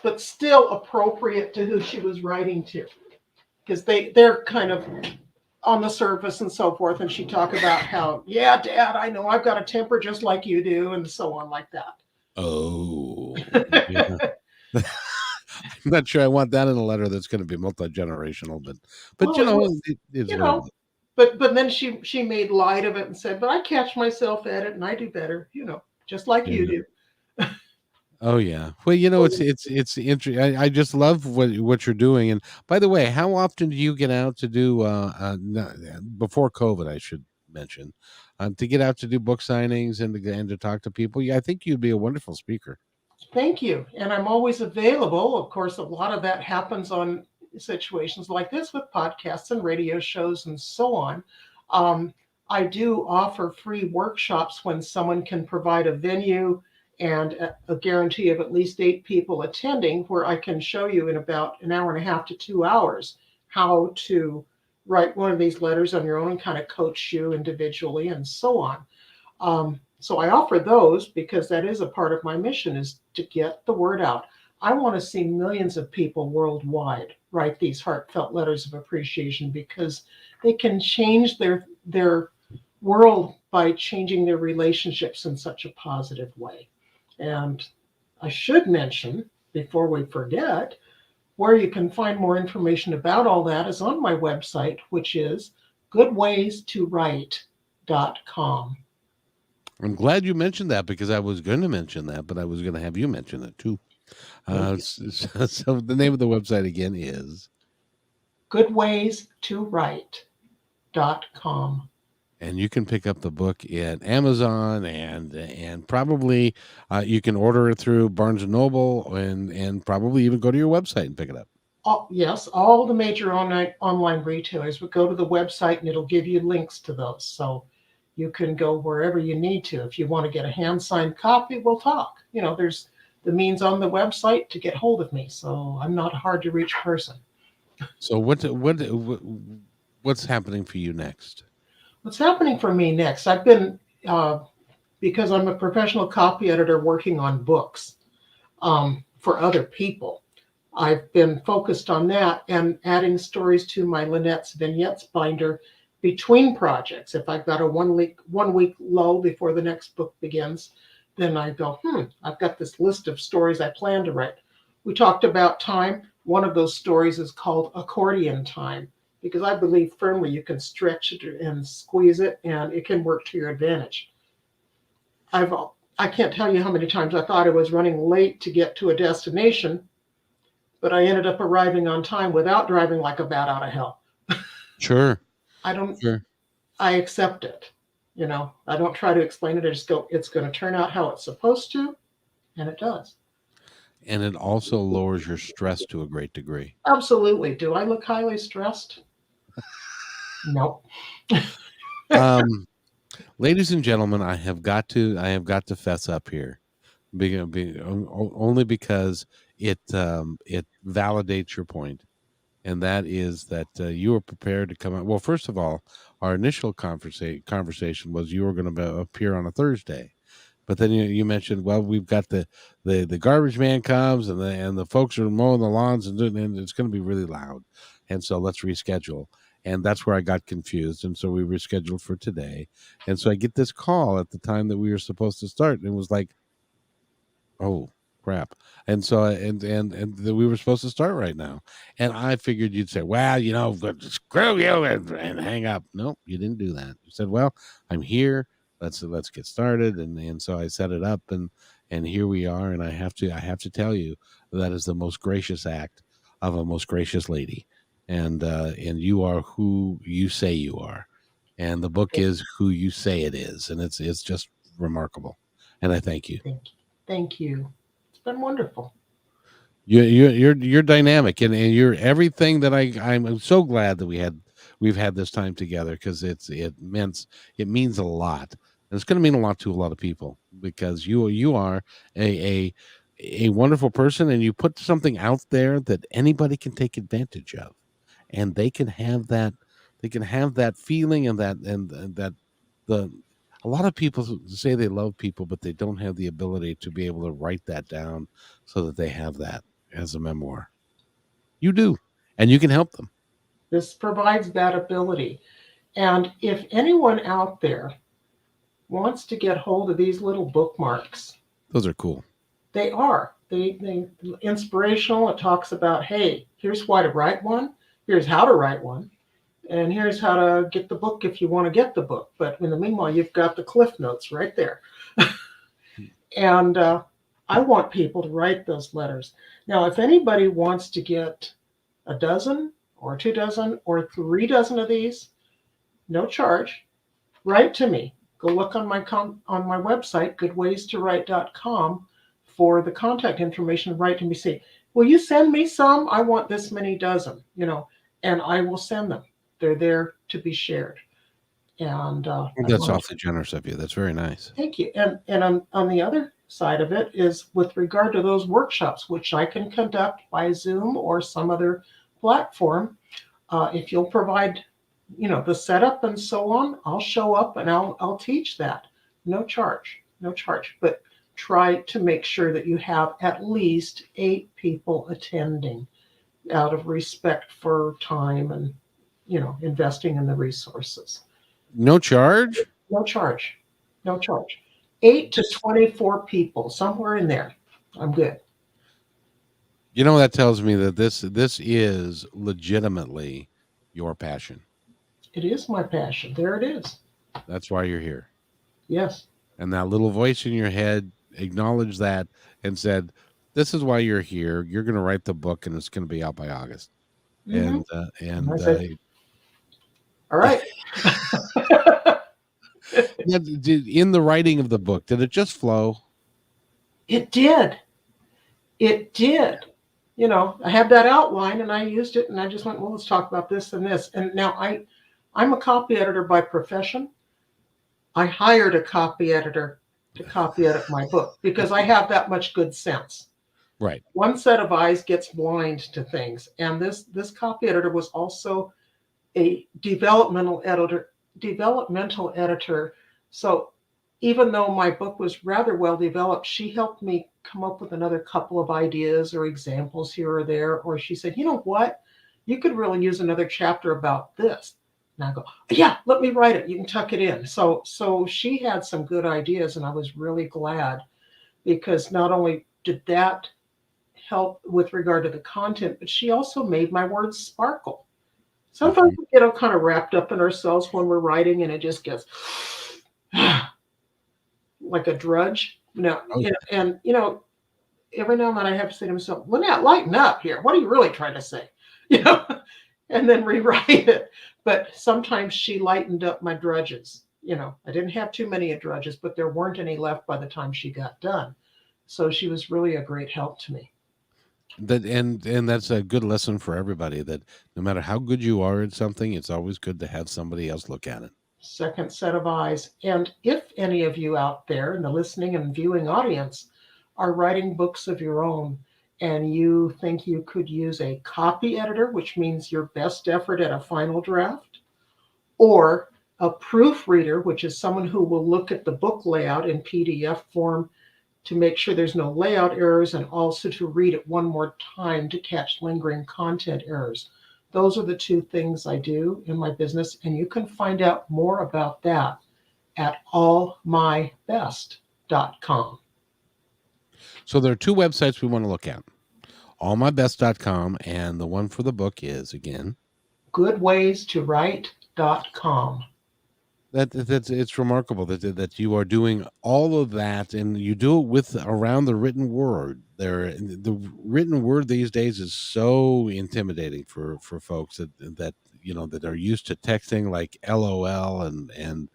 but still appropriate to who she was writing to, because they're kind of on the surface and so forth. And she talked about how, yeah, Dad, I know I've got a temper just like you do, and so on like Oh, yeah. that. I'm not sure I want that in a letter that's going to be multi-generational, but Well, you it know, was, it is you what it know, is. but then she made light of it and said, but I catch myself at it and I do better, just like you Yeah. do. Oh yeah. Well, you know, it's interesting. I just love what you're doing. And by the way, how often do you get out to do before COVID? I should mention to get out to do book signings and to talk to people. Yeah, I think you'd be a wonderful speaker. Thank you. And I'm always available. Of course, a lot of that happens on situations like this with podcasts and radio shows and so on. Um, I do offer free workshops when someone can provide a venue and a guarantee of at least 8 people attending, where I can show you in about an hour and a half to 2 hours how to write one of these letters on your own and kind of coach you individually and so on. So I offer those because that is a part of my mission, is to get the word out. I want to see millions of people worldwide write these heartfelt letters of appreciation, because they can change their world by changing their relationships in such a positive way. And I should mention, before we forget, where you can find more information about all that is on my website, which is goodwaystowrite.com. I'm glad you mentioned that because I was going to mention that, but I was going to have you mention it too. Thank you. So the name of the website again is, Goodwaystowrite.com. and you can pick up the book at Amazon and probably you can order it through Barnes and Noble and probably even go to your website and pick it up. Yes, all the major online retailers would go to the website and it'll give you links to those. So you can go wherever you need to. If you want to get a hand signed copy, we'll talk. There's the means on the website to get hold of me. So I'm not a hard to reach person. So what's happening for you next? What's happening for me next? I've been, because I'm a professional copy editor working on books for other people. I've been focused on that and adding stories to my Lynette's Vignettes binder between projects. If I've got a 1 week lull before the next book begins, then I go, I've got this list of stories I plan to write. We talked about time. One of those stories is called Accordion Time, because I believe firmly you can stretch it and squeeze it and it can work to your advantage. I can't tell you how many times I thought I was running late to get to a destination, but I ended up arriving on time without driving like a bat out of hell. Sure, I don't, sure. I accept it. I don't try to explain it. I just go, it's going to turn out how it's supposed to, and it does. And it also lowers your stress to a great degree. Absolutely. Do I look highly stressed? Nope. Um, ladies and gentlemen, I have got to fess up here, only because it validates your point, and that is that you were prepared to come out. Well, first of all, our initial conversation was you were going to appear on a Thursday, but then you mentioned, well, we've got the garbage man comes and the folks are mowing the lawns and it's going to be really loud, and so let's reschedule. And that's where I got confused, and so we rescheduled for today. And so I get this call at the time that we were supposed to start, and it was like, oh crap. And so we were supposed to start right now, and I figured you'd say, well, screw you, and hang up. No, you didn't do that. You said, well, I'm here, let's get started. And so I set it up, and here we are. And I have to tell you, that is the most gracious act of a most gracious lady. And you are who you say you are, and the book is who you say it is, and it's just remarkable, and I thank you. Thank you. Thank you. It's been wonderful. You're dynamic, and you're everything that I'm so glad that we've had this time together, because it means a lot. And it's going to mean a lot to a lot of people, because you are a a wonderful person, and you put something out there that anybody can take advantage of, and they can have that feeling, and that the a lot of people say they love people, but they don't have the ability to be able to write that down so that they have that as a memoir. You do, and you can help them. This provides that ability. And if anyone out there wants to get hold of these little bookmarks, Those are cool. they are. They inspirational. It talks about, hey, here's why to write one, here's how to write one, and here's how to get the book if you want to get the book. But in the meanwhile, you've got the cliff notes right there. And I want people to write those letters. Now, if anybody wants to get a dozen or 2 dozen or 3 dozen of these, no charge, write to me. Go look on my website, goodwaystorwrite.com, for the contact information. Write to me, say, will you send me some? I want this many dozen, and I will send them. They're there to be shared. And That's awfully generous of you. That's very nice. thank you. And on the other side of it is with regard to those workshops, which I can conduct by Zoom or some other platform. If you'll provide, the setup and so on, I'll show up and I'll teach that. No charge, no charge. But try to make sure that you have at least 8 people attending, out of respect for time and investing in the resources. No charge? No charge. No charge. 8 to 24 people, somewhere in there. I'm good. That tells me that this is legitimately your passion. It is my passion. There it is. That's why you're here. Yes. And that little voice in your head acknowledged that and said, "This is why you're here. You're going to write the book, and it's going to be out by August." Mhm. And I said, all right. in the writing of the book, did it just flow? It did. It did. I had that outline and I used it and I just went, well, let's talk about this and this. And now I'm a copy editor by profession. I hired a copy editor to copy edit my book because I have that much good sense. Right. One set of eyes gets blind to things. And this copy editor was also a developmental editor. So even though my book was rather well developed, she helped me come up with another couple of ideas or examples here or there. Or she said, you know what? You could really use another chapter about this. And I go, yeah, let me write it. You can tuck it in. So she had some good ideas, and I was really glad, because not only did that help with regard to the content, but she also made my words sparkle. Sometimes we get kind of wrapped up in ourselves when we're writing, and it just gets like a drudge. And every now and then I have to say to myself, Lynette, lighten up here. What are you really trying to say? And then rewrite it. But sometimes she lightened up my drudges. I didn't have too many drudges, but there weren't any left by the time she got done. So she was really a great help to me. And that's a good lesson for everybody, that no matter how good you are at something, it's always good to have somebody else look at it. Second set of eyes. And if any of you out there in the listening and viewing audience are writing books of your own, and you think you could use a copy editor, which means your best effort at a final draft, or a proofreader, which is someone who will look at the book layout in PDF form to make sure there's no layout errors, and also to read it one more time to catch lingering content errors. Those are the 2 things I do in my business, and you can find out more about that at allmybest.com. So there are 2 websites we want to look at. allmybest.com, and the one for the book is, again, goodwaystorwrite.com. That's it's remarkable that you are doing all of that, and you do it with around the written word. The written word these days is so intimidating for folks that are used to texting, like LOL and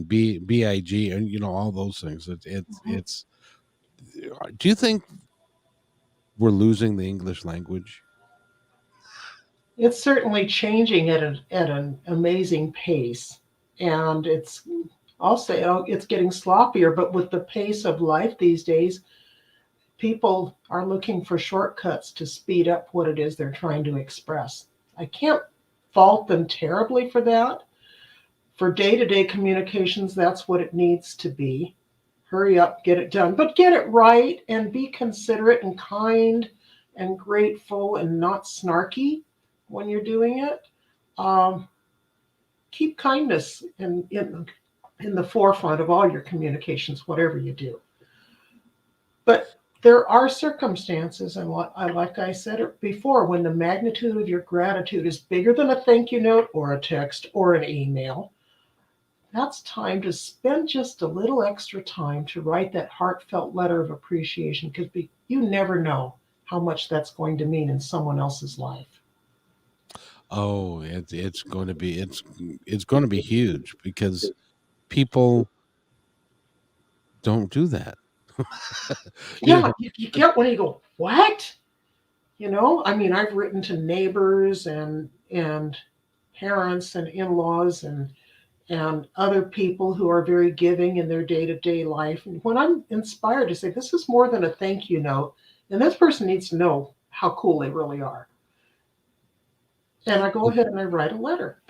BIG, and all those things. It's. Do you think we're losing the English language? It's certainly changing at an amazing pace, and I'll say, oh, it's getting sloppier. But with the pace of life these days, people are looking for shortcuts to speed up what it is they're trying to express. I can't fault them terribly for that. For day-to-day communications, that's what it needs to be. Hurry up, get it done, but get it right and be considerate and kind and grateful and not snarky when you're doing it. Um, Keep kindness in the forefront of all your communications, whatever you do. But there are circumstances, and like I said it before, when the magnitude of your gratitude is bigger than a thank you note or a text or an email. That's time to spend just a little extra time to write that heartfelt letter of appreciation, because you never know how much that's going to mean in someone else's life. Oh, it's going to be it's going to be huge because people don't do that. you Yeah, know, you get when you go, what? I mean, I've written to neighbors and parents and in-laws and other people who are very giving in their day-to-day life. And when I'm inspired to say, this is more than a thank you note, and this person needs to know how cool they really are. And I go ahead and I write a letter,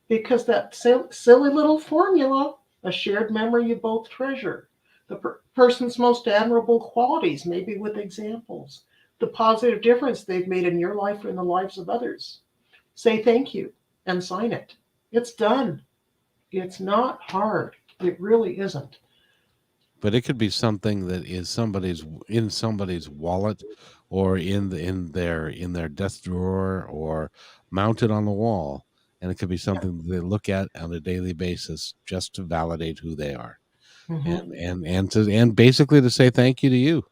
because that silly little formula, a shared memory you both treasure, the person's most admirable qualities, maybe with examples, the positive difference they've made in your life or in the lives of others. Say thank you and sign it. It's done. It's not hard. It really isn't. but it could be something that is somebody's wallet, or in their desk drawer, or mounted on the wall, and it could be Yeah. something that they look at on a daily basis just to validate who they are, Hmm. and basically to say thank you to you.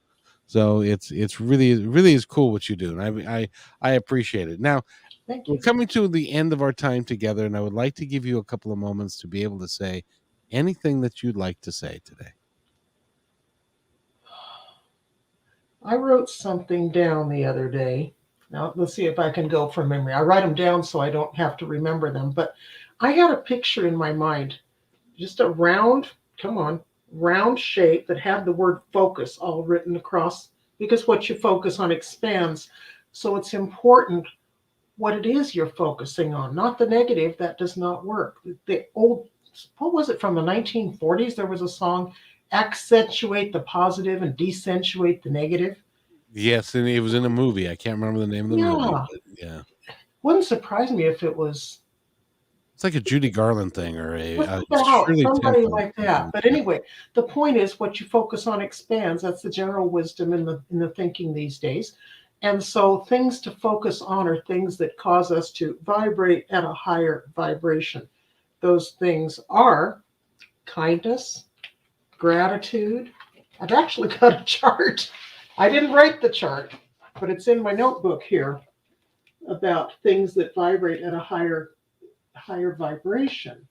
So it's really is cool what you do, and I appreciate it. Now Thank we're you. coming to the end of our time together, and I would like to give you a couple of moments to be able to say anything that you'd like to say today. I wrote something down the other day. Now, let's see if I can go from memory. I write them down so I don't have to remember them. But I had a picture in my mind, just a round, come on, round shape that had the word focus all written across, because what you focus on expands. So it's important what it is you're focusing on, not the negative. That does not work. The old, what was it, from the 1940s? There was a song, accentuate the positive and decentuate the negative. Yes, and it was in a movie. I can't remember the name of the movie, Yeah, but yeah, wouldn't surprise me if it was it's like a Judy Garland thing or just a about Shirley somebody Temple like that. thing. But Yeah. anyway, the point is, what you focus on expands. That's the general wisdom in the thinking these days. And so things to focus on are things that cause us to vibrate at a higher vibration. Those things are kindness, gratitude. I've actually got a chart. I didn't write the chart, but it's in my notebook here, about things that vibrate at a higher vibration.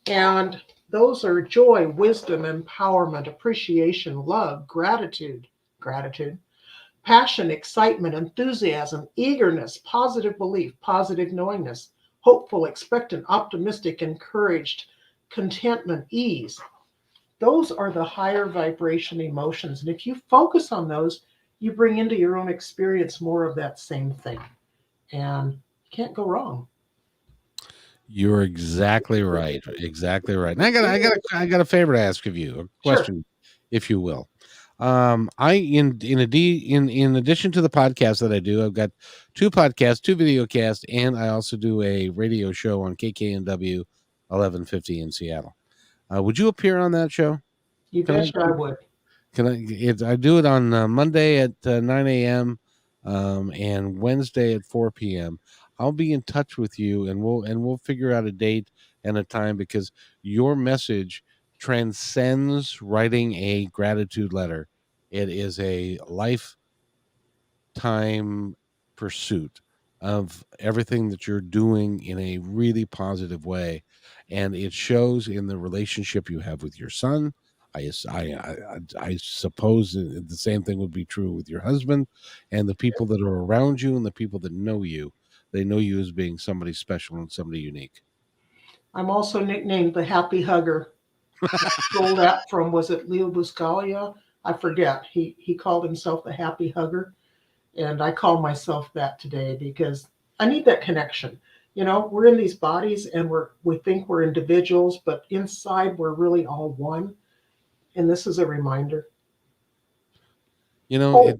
And those are joy, wisdom, empowerment, appreciation, love, gratitude, passion, excitement, enthusiasm, eagerness, positive belief, positive knowingness, hopeful, expectant, optimistic, encouraged, contentment, ease. Those are the higher vibration emotions. And if you focus on those, you bring into your own experience more of that same thing. And you can't go wrong. You're exactly right. Exactly right. And I got a favor to ask of you, a Sure. question, if you will. I in addition to the podcast that I do, I've got two podcasts, two video casts, and I also do a radio show on KKNW 1150 in Seattle. Would you appear on that show? You Can betcha I I? would. I do it on Monday at 9 a.m. And Wednesday at 4 p.m. I'll be in touch with you, and we'll figure out a date and a time, because your message transcends writing a gratitude letter. It is a lifetime pursuit of everything that you're doing in a really positive way, and it shows in the relationship you have with your son. I suppose the same thing would be true with your husband and the people that are around you and the people that know you. they know you as being somebody special and somebody unique. I'm also nicknamed the Happy Hugger. I stole that from, was it Leo Buscaglia? I forget. He called himself the Happy Hugger, and I call myself that today because I need that connection. You know, we're in these bodies and we think we're individuals, but inside we're really all one. And this is a reminder. You know, Oh,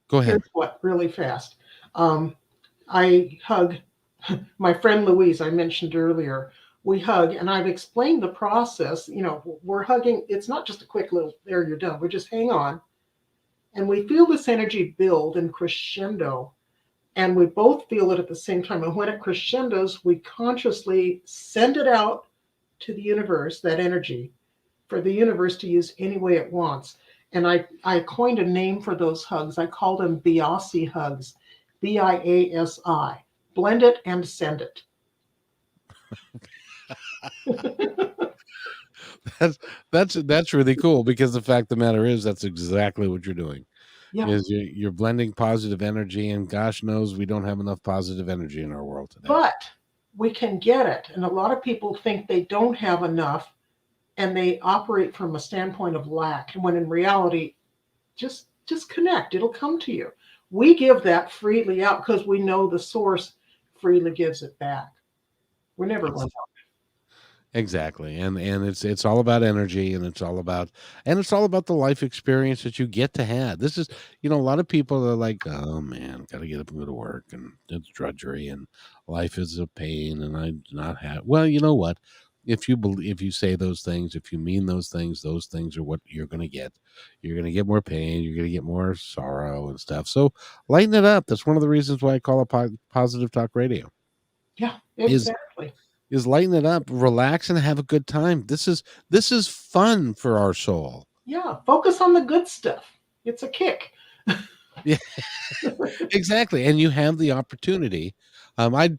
go here's ahead. what, really fast. Um, I hug my friend Louise, I mentioned earlier. We hug, and I've explained the process. You know, we're hugging, it's not just a quick little, there, you're done. We just hang on, and we feel this energy build and crescendo, and we both feel it at the same time. And when it crescendos, we consciously send it out to the universe, that energy, for the universe to use any way it wants. And I coined a name for those hugs. I call them Biasi hugs, Biasi. Blend it and send it. That's that's really cool, because the fact of the matter is that's exactly what you're doing. Yeah. Is you're blending positive energy, and gosh knows we don't have enough positive energy in our world today. But we can get it. And a lot of people think they don't have enough and they operate from a standpoint of lack. And when in reality, just connect. It'll come to you. We give that freely out because we know the source freely gives it back. We're never Ex- going to. Exactly. And it's all about energy, and it's all about the life experience that you get to have. This is, a lot of people are like, "Oh man, got to get up and go to work, and it's drudgery, and life is a pain, and I not have." Well, you know what? If you say those things, if you mean those things are what you're going to get. You're going to get more pain, you're going to get more sorrow and stuff. So, lighten it up. That's one of the reasons why I call it positive talk radio. Yeah, Is exactly. lighten it up, relax, and have a good time. This is fun for our soul. Yeah, focus on the good stuff. It's a kick. Yeah, exactly. And you have the opportunity. I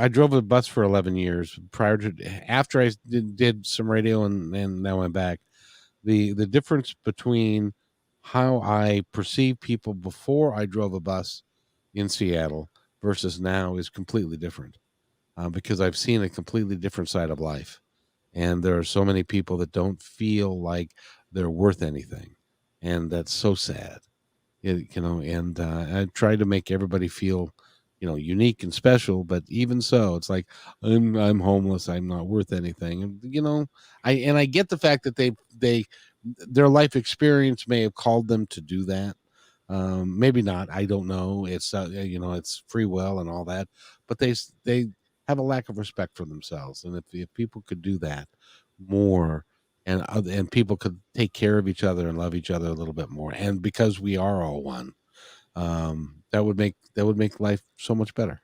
drove a bus for 11 years prior to after I did some radio, and now I'm back. The difference between how I perceive people before I drove a bus in Seattle versus now is completely different, because I've seen a completely different side of life. And there are so many people that don't feel like they're worth anything, and that's so sad. And I try to make everybody feel, unique and special. But even so, it's like I'm homeless, I'm not worth anything. And I get the fact that their life experience may have called them to do that. Maybe not, I don't know. It's free will and all that, but they have a lack of respect for themselves. And if people could do that more, and people could take care of each other and love each other a little bit more, and because we are all one, that would make life so much better.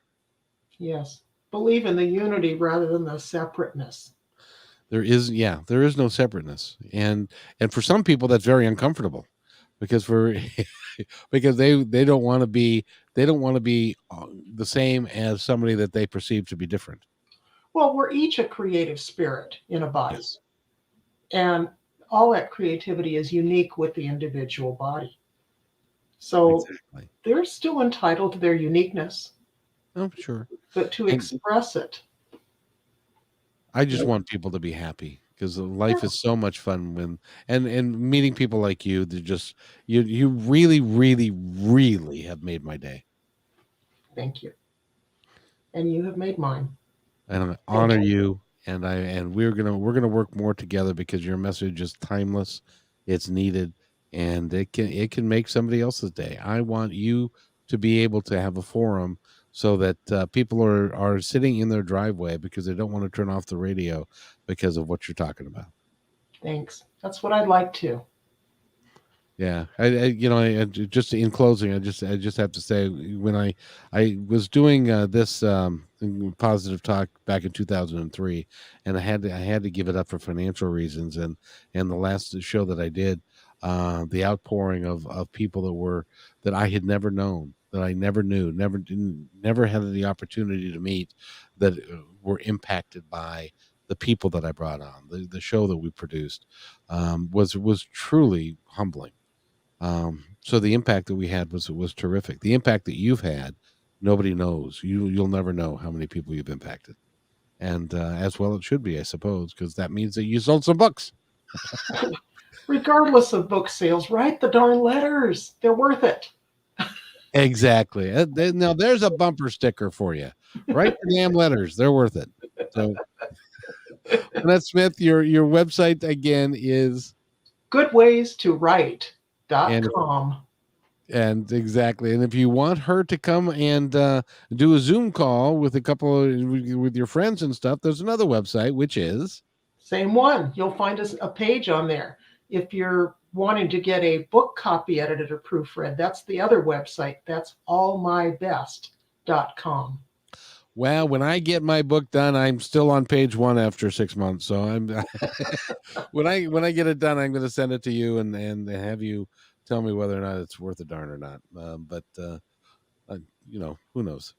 Yes. Believe in the unity rather than the separateness. There is no separateness, and for some people that's very uncomfortable, because for because they don't want to be the same as somebody that they perceive to be different. Well, we're each a creative spirit in a body, Yes, and all that creativity is unique with the individual body. So exactly. they're still entitled to their uniqueness, Oh, sure. but to And express it. I just Yeah. want people to be happy, because life is so much fun when and meeting people like you. They're just you really, really, really have made my day. Thank you. And you have made mine. And I Thank honor you. you, and we're gonna work more together, because your message is timeless, it's needed, and it can make somebody else's day. I want you to be able to have a forum, so that people are sitting in their driveway because they don't want to turn off the radio because of what you're talking about. Thanks. That's what I'd like to. Yeah, just in closing, I just have to say, when I was doing this positive talk back in 2003, and I had to give it up for financial reasons, and the last show that I did, the outpouring of people that I had never known, that I never knew, never had the opportunity to meet, that were impacted by the people that I brought on, the show that we produced, was truly humbling. So the impact that we had was terrific. The impact that you've had nobody knows. You'll never know how many people you've impacted. And as well it should be, I suppose, because that means that you sold some books. Regardless of book sales, write the darn letters. They're worth it. Exactly. Now there's a bumper sticker for you. Write the damn letters. They're worth it. So, Lynette Smith, your website again is goodwaystowrite.com. And exactly. And if you want her to come and do a Zoom call with with your friends and stuff, there's another website, which is same one. You'll find us a page on there. If you're wanting to get a book copy edited or proofread, that's the other website. That's allmybest.com. Well, when I get my book done, I'm still on page 1 after 6 months. So I'm when I get it done, I'm going to send it to you and have you tell me whether or not it's worth a darn or not. But who knows?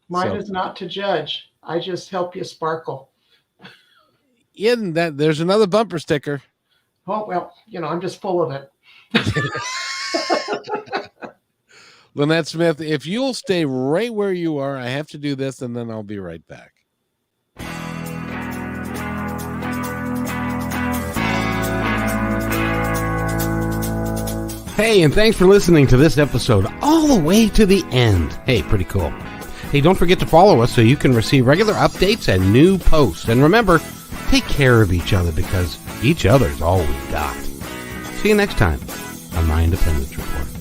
Mine is not to judge. I just help you sparkle. In that, there's another bumper sticker. Oh, well, I'm just full of it. Lynette Smith, if you'll stay right where you are, I have to do this, and then I'll be right back. Hey, and thanks for listening to this episode all the way to the end. Hey, pretty cool. Hey, don't forget to follow us so you can receive regular updates and new posts. And remember, take care of each other because each other's all we've got. See you next time on My Independence Report.